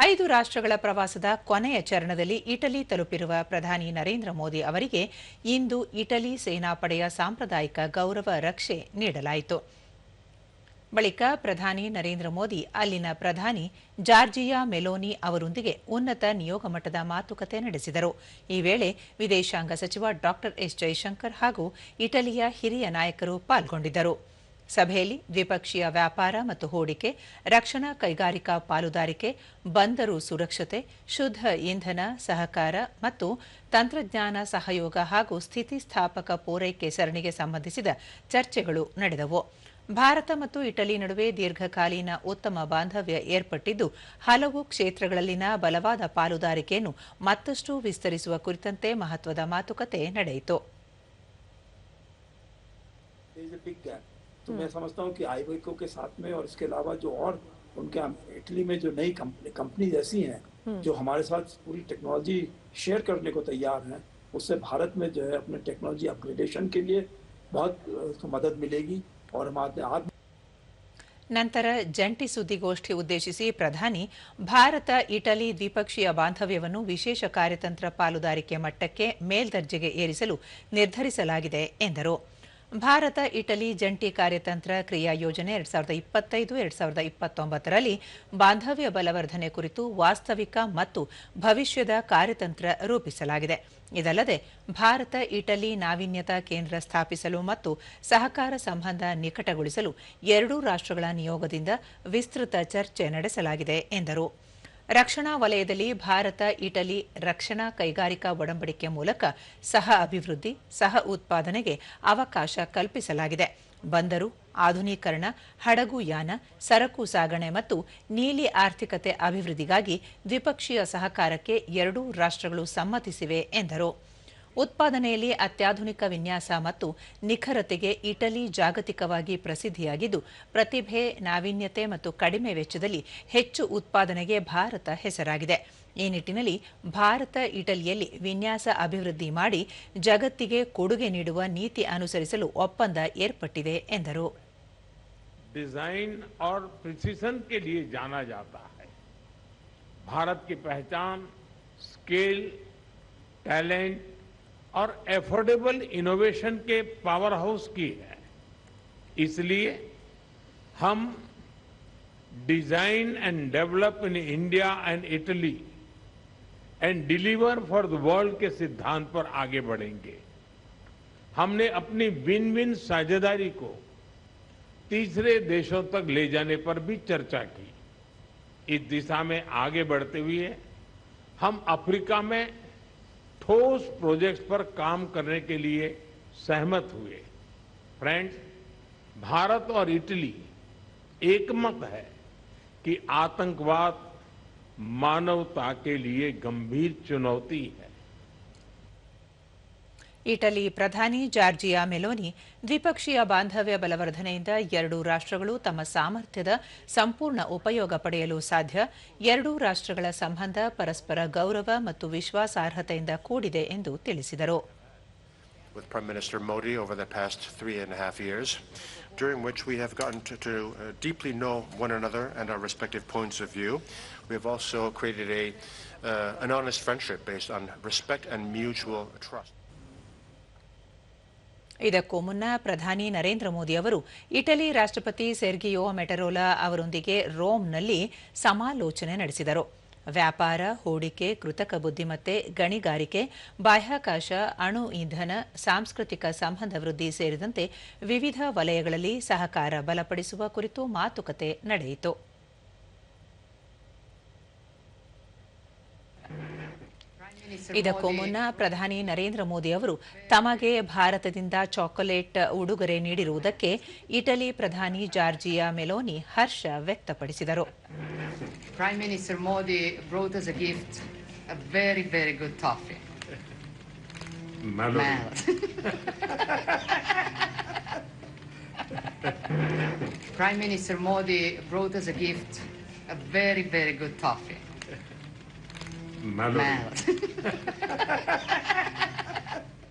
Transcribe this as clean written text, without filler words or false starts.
5 ರಾಷ್ಟ್ರಗಳ ಪ್ರವಾಸದ ಕೊನೆಯ ಚರಣದಲ್ಲಿ ಇಟಲಿ ತಲುಪಿರುವ ಪ್ರಧಾನಿ ನರೇಂದ್ರ ಮೋದಿ ಅವರಿಗೆ ಇಂದು ಇಟಲಿ ಸೇನಾಪಡೆಯ ಸಾಂಪ್ರದಾಯಿಕ ಗೌರವ ರಕ್ಷೆ ನೀಡಲಾಯಿತು. ಬಳಿಕ ಪ್ರಧಾನಿ ನರೇಂದ್ರ ಮೋದಿ ಅಲ್ಲಿನ ಪ್ರಧಾನಿ ಜಾರ್ಜಿಯಾ ಮೆಲೋನಿ ಅವರೊಂದಿಗೆ ಉನ್ನತ ನಿಯೋಗ ಮಟ್ಟದ ಮಾತುಕತೆ ನಡೆಸಿದರು. ಈ ವೇಳೆ ವಿದೇಶಾಂಗ ಸಚಿವ ಡಾ ಎಸ್ ಜೈಶಂಕರ್ ಹಾಗೂ ಇಟಲಿಯ ಹಿರಿಯ ನಾಯಕರು ಪಾಲ್ಗೊಂಡಿದ್ದರು. ಸಭೆಯಲ್ಲಿ ದ್ವಿಪಕ್ಷೀಯ ವ್ಯಾಪಾರ ಮತ್ತು ಹೂಡಿಕೆ, ರಕ್ಷಣಾ ಕೈಗಾರಿಕಾ ಪಾಲುದಾರಿಕೆ, ಬಂದರು ಸುರಕ್ಷತೆ, ಶುದ್ಧ ಇಂಧನ ಸಹಕಾರ ಮತ್ತು ತಂತ್ರಜ್ಞಾನ ಸಹಯೋಗ ಹಾಗೂ ಸ್ಥಿತಿಸ್ಥಾಪಕ ಪೂರೈಕೆ ಸರಣಿಗೆ ಸಂಬಂಧಿಸಿದ ಚರ್ಚೆಗಳು ನಡೆದವು. ಭಾರತ ಮತ್ತು ಇಟಲಿ ನಡುವೆ ದೀರ್ಘಕಾಲೀನ ಉತ್ತಮ ಬಾಂಧವ್ಯ ಏರ್ಪಟ್ಟಿದ್ದು, ಹಲವು ಕ್ಷೇತ್ರಗಳಲ್ಲಿನ ಬಲವಾದ ಪಾಲುದಾರಿಕೆಯನ್ನು ಮತ್ತಷ್ಟು ವಿಸ್ತರಿಸುವ ಕುರಿತಂತೆ ಮಹತ್ವದ ಮಾತುಕತೆ ನಡೆಯಿತು. तो मैं समझता हूँ कि आईवेको के साथ में और इसके अलावा जो और उनके इटली में जो नई कंपनी ऐसी हैं जो हमारे साथ पूरी टेक्नोलॉजी शेयर करने को तैयार हैं, उससे भारत में जो है अपने टेक्नोलॉजी अपग्रेडेशन के लिए बहुत मदद मिलेगी और हमारे ನಂತರ ಜಂಟಿ ಸುದ್ದಿಗೋಷ್ಠಿ ಉದ್ದೇಶಿಸಿ ಪ್ರಧಾನಿ ಭಾರತ ಇಟಲಿ ದ್ವಿಪಕ್ಷೀಯ ಬಾಂಧವ್ಯವನ್ನು ವಿಶೇಷ ಕಾರ್ಯತಂತ್ರ ಪಾಲುದಾರಿಕೆ ಮಟ್ಟಕ್ಕೆ ಮೇಲ್ದರ್ಜೆಗೆ ಏರಿಸಲು ನಿರ್ಧರಿಸಲಾಗಿದೆ ಎಂದರು. ಭಾರತ ಇಟಲಿ ಜಂಟಿ ಕಾರ್ಯತಂತ್ರ ಕ್ರಿಯಾ ಯೋಜನೆ 2025-2029ರಲ್ಲಿ ಬಾಂಧವ್ಯ ಬಲವರ್ಧನೆ ಕುರಿತು ವಾಸ್ತವಿಕ ಮತ್ತು ಭವಿಷ್ಯದ ಕಾರ್ಯತಂತ್ರ ರೂಪಿಸಲಾಗಿದೆ. ಇದಲ್ಲದೆ ಭಾರತ ಇಟಲಿ ನಾವೀನ್ಯತಾ ಕೇಂದ್ರ ಸ್ಥಾಪಿಸಲು ಮತ್ತು ಸಹಕಾರ ಸಂಬಂಧ ನಿಕಟಗೊಳಿಸಲು ಎರಡೂ ರಾಷ್ಟ್ರಗಳ ನಿಯೋಗದಿಂದ ವಿಸ್ತೃತ ಚರ್ಚೆ ನಡೆಸಲಾಗಿದೆ ಎಂದರು. ರಕ್ಷಣಾ ವಲಯದಲ್ಲಿ ಭಾರತ ಇಟಲಿ ರಕ್ಷಣಾ ಕೈಗಾರಿಕಾ ಒಡಂಬಡಿಕೆ ಮೂಲಕ ಸಹ ಅಭಿವೃದ್ಧಿ, ಸಹ ಉತ್ಪಾದನೆಗೆ ಅವಕಾಶ ಕಲ್ಪಿಸಲಾಗಿದೆ. ಬಂದರು, ಆಧುನೀಕರಣ, ಹಡಗುಯಾನ, ಸರಕು ಸಾಗಣೆ ಮತ್ತು ನೀಲಿ ಆರ್ಥಿಕತೆ ಅಭಿವೃದ್ಧಿಗಾಗಿ ದ್ವಿಪಕ್ಷೀಯ ಸಹಕಾರಕ್ಕೆ ಎರಡೂ ರಾಷ್ಟ್ರಗಳು ಸಮ್ಮತಿಸಿವೆ ಎಂದರು. ಉತ್ಪಾದನೆಯಲ್ಲಿ ಅತ್ಯಾಧುನಿಕ ವಿನ್ಯಾಸ ಮತ್ತು ನಿಖರತೆಗೆ ಇಟಲಿ ಜಾಗತಿಕವಾಗಿ ಪ್ರಸಿದ್ಧಿಯಾಗಿದ್ದು, ಪ್ರತಿಭೆ, ನಾವೀನ್ಯತೆ ಮತ್ತು ಕಡಿಮೆ ವೆಚ್ಚದಲ್ಲಿ ಹೆಚ್ಚು ಉತ್ಪಾದನೆಗೆ ಭಾರತ ಹೆಸರಾಗಿದೆ. ಈ ನಿಟ್ಟಿನಲ್ಲಿ ಭಾರತ ಇಟಲಿಯಲ್ಲಿ ವಿನ್ಯಾಸ ಅಭಿವೃದ್ಧಿ ಮಾಡಿ ಜಗತ್ತಿಗೆ ಕೊಡುಗೆ ನೀಡುವ ನೀತಿ ಅನುಸರಿಸಲು ಒಪ್ಪಂದ ಏರ್ಪಟ್ಟಿದೆ ಎಂದರು. डिजाइन और प्रिसिशन के लिए जाना जाता है. भारत की पहचान स्केल, टैलेंट और एफोर्डेबल इनोवेशन के पावर हाउस की है. इसलिए हम design and develop in India and Italy and deliver for the world के सिद्धांत पर आगे बढ़ेंगे. हमने अपनी विन विन साझेदारी को तीसरे देशों तक ले जाने पर भी चर्चा की. इस दिशा में आगे बढ़ते हुए हम अफ्रीका में ठोस प्रोजेक्ट्स पर काम करने के लिए सहमत हुए. फ्रेंड्स, भारत और इटली एकमत है कि आतंकवाद मानवता के लिए गंभीर चुनौती है. ಇಟಲಿ ಪ್ರಧಾನಿ ಜಾರ್ಜಿಯಾ ಮೆಲೋನಿ ದ್ವಿಪಕ್ಷೀಯ ಬಾಂಧವ್ಯ ಬಲವರ್ಧನೆಯಿಂದ ಎರಡೂ ರಾಷ್ಟ್ರಗಳು ತಮ್ಮ ಸಾಮರ್ಥ್ಯದ ಸಂಪೂರ್ಣ ಉಪಯೋಗ ಪಡೆಯಲು ಸಾಧ್ಯ. ಎರಡೂ ರಾಷ್ಟ್ರಗಳ ಸಂಬಂಧ ಪರಸ್ಪರ ಗೌರವ ಮತ್ತು ವಿಶ್ವಾಸಾರ್ಹತೆಯಿಂದ ಕೂಡಿದೆ ಎಂದು ತಿಳಿಸಿದರು. With Prime Minister Modi over the past 3.5 years, during which we have gotten to deeply know one another and our respective points of view. We have also created an honest friendship based on respect and mutual trust. ಇದಕ್ಕೂ ಮುನ್ನ ಪ್ರಧಾನಿ ನರೇಂದ್ರ ಮೋದಿ ಅವರು Italy ರಾಷ್ಟ್ರಪತಿ Sergio ಮೆಟರೋಲಾ ಅವರೊಂದಿಗೆ ರೋಮ್ನಲ್ಲಿ ಸಮಾಲೋಚನೆ ನಡೆಸಿದರು. ವ್ಯಾಪಾರ, ಹೂಡಿಕೆ, ಕೃತಕ ಬುದ್ಧಿಮತ್ತೆ, ಗಣಿಗಾರಿಕೆ, ಬಾಹ್ಯಾಕಾಶ, ಅಣು ಇಂಧನ, ಸಾಂಸ್ಕೃತಿಕ ಸಂಬಂಧ ವೃದ್ಧಿ ಸೇರಿದಂತೆ ವಿವಿಧ ವಲಯಗಳಲ್ಲಿ ಸಹಕಾರ ಬಲಪಡಿಸುವ ಕುರಿತು ಮಾತುಕತೆ ನಡೆಯಿತು. ಇದಕ್ಕೂ ಮುನ್ನ ಪ್ರಧಾನಿ ನರೇಂದ್ರ ಮೋದಿ ಅವರು ತಮಗೆ ಭಾರತದಿಂದ ಚಾಕೊಲೇಟ್ ಉಡುಗೊರೆ ನೀಡಿರುವುದಕ್ಕೆ ಇಟಲಿ ಪ್ರಧಾನಿ ಜಾರ್ಜಿಯಾ ಮೆಲೋನಿ ಹರ್ಷ ವ್ಯಕ್ತಪಡಿಸಿದರು. Prime Minister Modi brought us a gift, a very, very good toffee. Melody. Prime Minister Modi brought us a gift, a very, very good toffee. Melody.